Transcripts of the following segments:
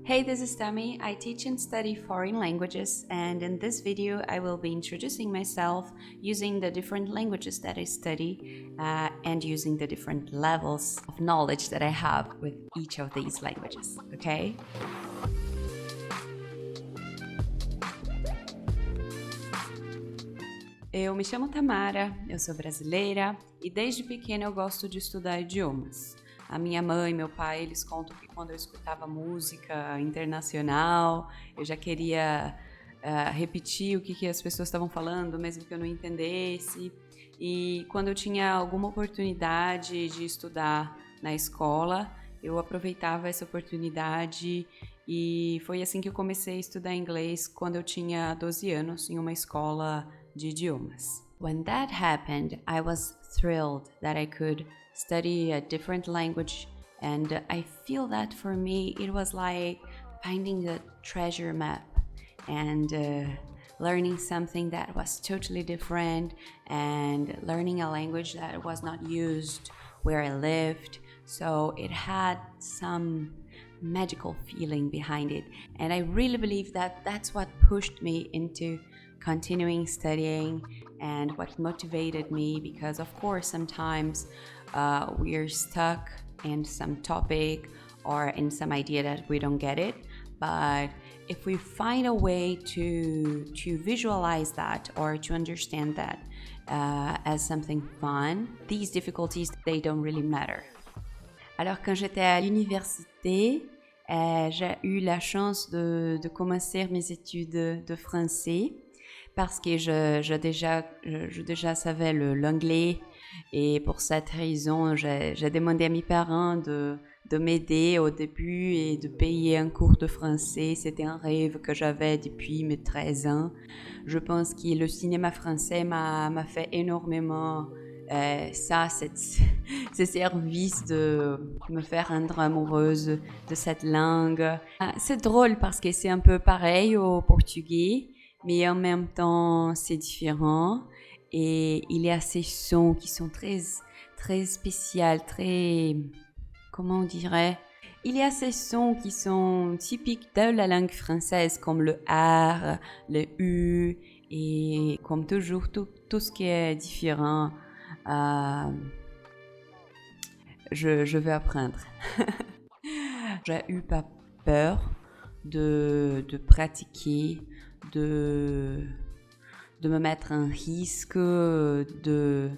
Hey, this is Tami. I teach and study foreign languages, and in this video, I will be introducing myself using the different languages that I study and using the different levels of knowledge that I have with each of these languages, okay? Eu me chamo Tamara, eu sou brasileira e desde pequena eu gosto de estudar idiomas. A minha mãe e meu pai, eles contam que quando eu escutava música internacional, eu já queria repetir o que as pessoas estavam falando, mesmo que eu não entendesse. E quando eu tinha alguma oportunidade de estudar na escola, eu aproveitava essa oportunidade e foi assim que eu comecei a estudar inglês quando eu tinha 12 anos em uma escola de idiomas. When that happened, I was thrilled that I could study a different language, and I feel that for me it was like finding a treasure map and learning something that was totally different and learning a language that was not used where I lived. So it had some magical feeling behind it, and I really believe that that's what pushed me into continuing studying and what motivated me, because of course sometimes we're stuck in some topic or in some idea that we don't get it, but if we find a way to visualize that or to understand that as something fun, these difficulties, they don't really matter. Alors quand j'étais à l'université, j'ai eu la chance de commencer mes études de français parce que je déjà savais l'anglais, et pour cette raison, j'ai demandé à mes parents de m'aider au début et de payer un cours de français. C'était un rêve que j'avais depuis mes 13 ans. Je pense que le cinéma français m'a fait énormément ce service de me faire rendre amoureuse de cette langue. C'est drôle parce que c'est un peu pareil au portugais, mais en même temps c'est différent, et il y a ces sons qui sont très très spéciaux, très, comment on dirait, il y a ces sons qui sont typiques de la langue française comme le R, le U, et comme toujours tout ce qui est différent, je veux apprendre. J'ai eu pas peur de pratiquer, de me mettre en risque, de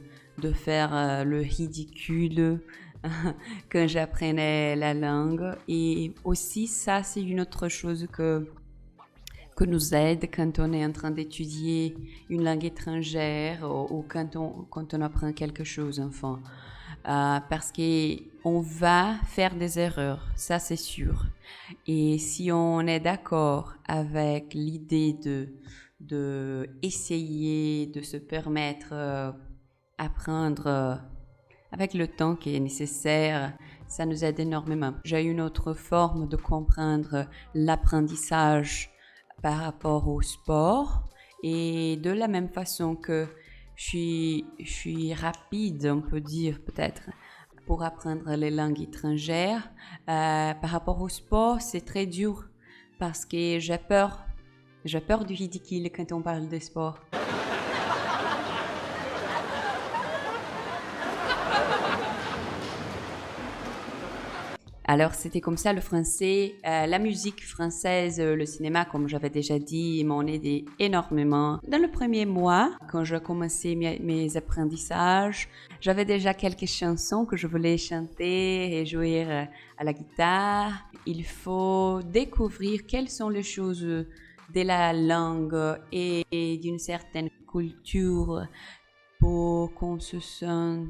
faire le ridicule quand j'apprenais la langue. Et aussi, ça, c'est une autre chose que nous aide quand on est en train d'étudier une langue étrangère ou quand on apprend quelque chose, enfin. Parce qu'on va faire des erreurs, ça c'est sûr. Et si on est d'accord avec l'idée de essayer de se permettre apprendre avec le temps qui est nécessaire, ça nous aide énormément. J'ai une autre forme de comprendre l'apprentissage par rapport au sport, et de la même façon que je suis rapide, on peut dire peut-être, pour apprendre les langues étrangères, par rapport au sport, c'est très dur parce que j'ai peur du ridicule quand on parle de sport. Alors c'était comme ça le français, la musique française, le cinéma, comme j'avais déjà dit, m'ont aidé énormément. Dans le premier mois, quand je commençais mes apprentissages, j'avais déjà quelques chansons que je voulais chanter et jouer à la guitare. Il faut découvrir quelles sont les choses de la langue et d'une certaine culture pour qu'on se sente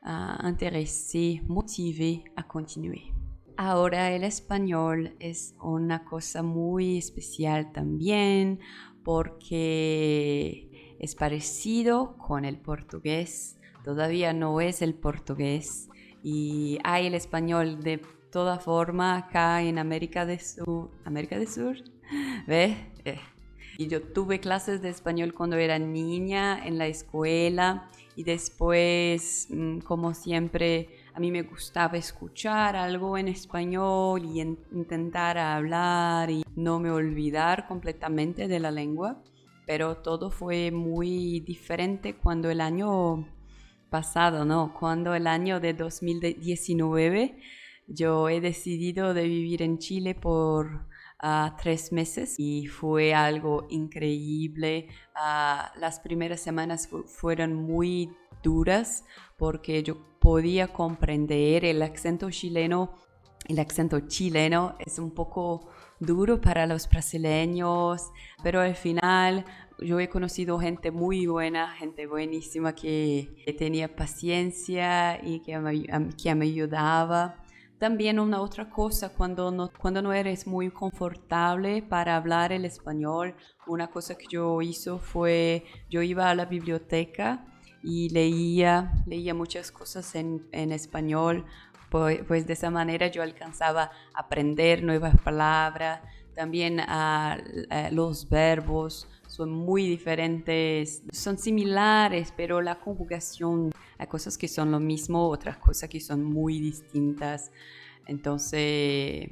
intéressé, motivé à continuer. Ahora el español es una cosa muy especial también porque es parecido con el portugués. Todavía no es el portugués y hay el español de toda forma acá en América del Sur, ¿ves? Y yo tuve clases de español cuando era niña en la escuela y después, como siempre, a mí me gustaba escuchar algo en español y intentar hablar y no me olvidar completamente de la lengua, pero todo fue muy diferente cuando el año pasado, ¿no? Cuando el año de 2019 yo he decidido de vivir en Chile por 3 meses y fue algo increíble. Las primeras semanas fueron muy duras porque yo podía comprender el acento chileno. El acento chileno es un poco duro para los brasileños, pero al final yo he conocido gente muy buena, gente buenísima que tenía paciencia y que me ayudaba. También una otra cosa, cuando no eres muy confortable para hablar el español, una cosa que yo hice fue, yo iba a la biblioteca y leía muchas cosas en español, pues de esa manera yo alcanzaba a aprender nuevas palabras, también los verbos son muy diferentes, son similares, pero la conjugación, hay cosas que son lo mismo, otras cosas que son muy distintas. Entonces,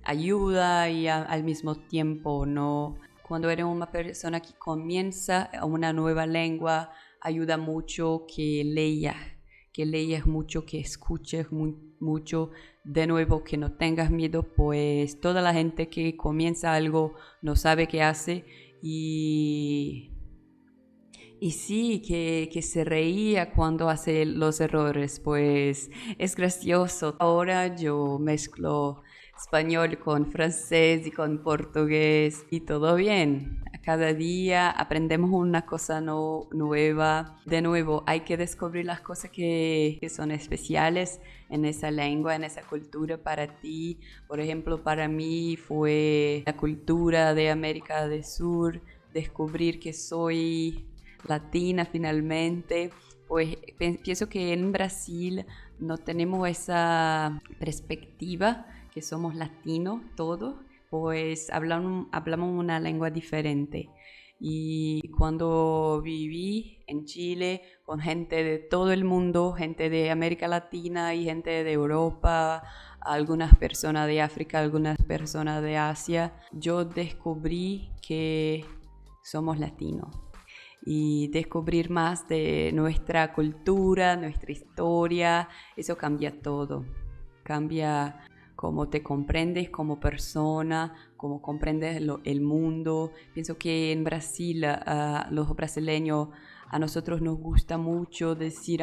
ayuda y al mismo tiempo no. Cuando eres una persona que comienza una nueva lengua, ayuda mucho que leas mucho, que escuches mucho. De nuevo, que no tengas miedo, pues toda la gente que comienza algo no sabe qué hace y sí, que se reía cuando hace los errores, pues es gracioso. Ahora yo mezclo español con francés y con portugués y todo bien. Cada día aprendemos una cosa nueva. De nuevo, hay que descubrir las cosas que son especiales en esa lengua, en esa cultura para ti. Por ejemplo, para mí fue la cultura de América del Sur, descubrir que soy latina finalmente, pues pienso que en Brasil no tenemos esa perspectiva que somos latinos todos, pues hablamos una lengua diferente. Y cuando viví en Chile con gente de todo el mundo, gente de América Latina y gente de Europa, algunas personas de África, algunas personas de Asia, yo descubrí que somos latinos y descubrir más de nuestra cultura, nuestra historia, eso cambia todo. Cambia cómo te comprendes como persona, cómo comprendes el mundo. Pienso que en Brasil, los brasileños, a nosotros nos gusta mucho decir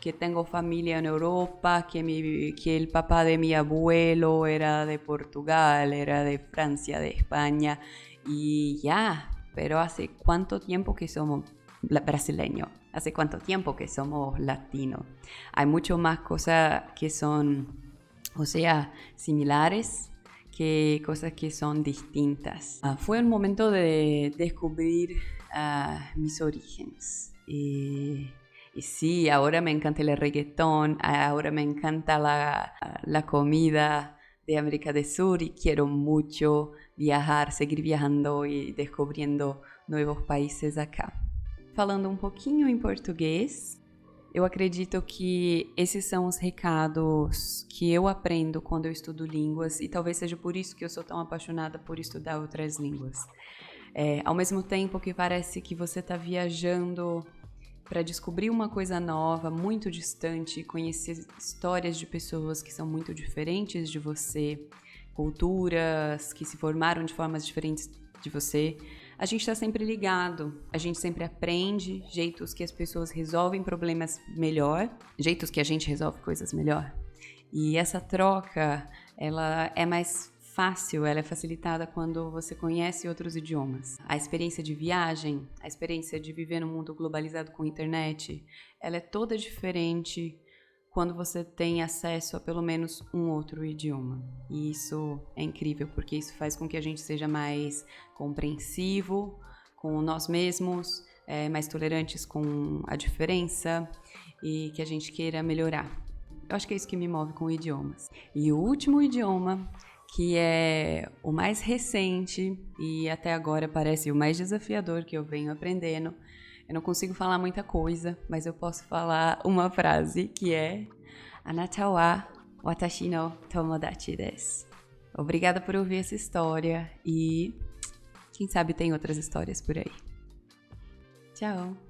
que tengo familia en Europa, que el papá de mi abuelo era de Portugal, era de Francia, de España, y ya. Pero ¿hace cuánto tiempo que somos brasileños? ¿Hace cuánto tiempo que somos latinos? Hay mucho más cosas que son, o sea, similares que cosas que son distintas. Fue un momento de descubrir mis orígenes. Y sí, ahora me encanta el reggaetón, ahora me encanta la comida de América del Sur y quiero mucho viajar, seguir viajando e descobrindo novos países acá. Falando um pouquinho em português, eu acredito que esses são os recados que eu aprendo quando eu estudo línguas e talvez seja por isso que eu sou tão apaixonada por estudar outras línguas. Ao mesmo tempo que parece que você está viajando para descobrir uma coisa nova, muito distante, conhecer histórias de pessoas que são muito diferentes de você, culturas que se formaram de formas diferentes de você, a gente está sempre ligado, a gente sempre aprende jeitos que as pessoas resolvem problemas melhor, jeitos que a gente resolve coisas melhor. E essa troca, ela é mais fácil, ela é facilitada quando você conhece outros idiomas. A experiência de viagem, a experiência de viver num mundo globalizado com internet, ela é toda diferente quando você tem acesso a pelo menos um outro idioma. E isso é incrível, porque isso faz com que a gente seja mais compreensivo com nós mesmos, mais tolerantes com a diferença e que a gente queira melhorar. Eu acho que é isso que me move com idiomas. E o último idioma, que é o mais recente e até agora parece o mais desafiador que eu venho aprendendo. Eu não consigo falar muita coisa, mas eu posso falar uma frase que é anata wa watashi no tomodachi desu. Obrigada por ouvir essa história e quem sabe tem outras histórias por aí. Tchau!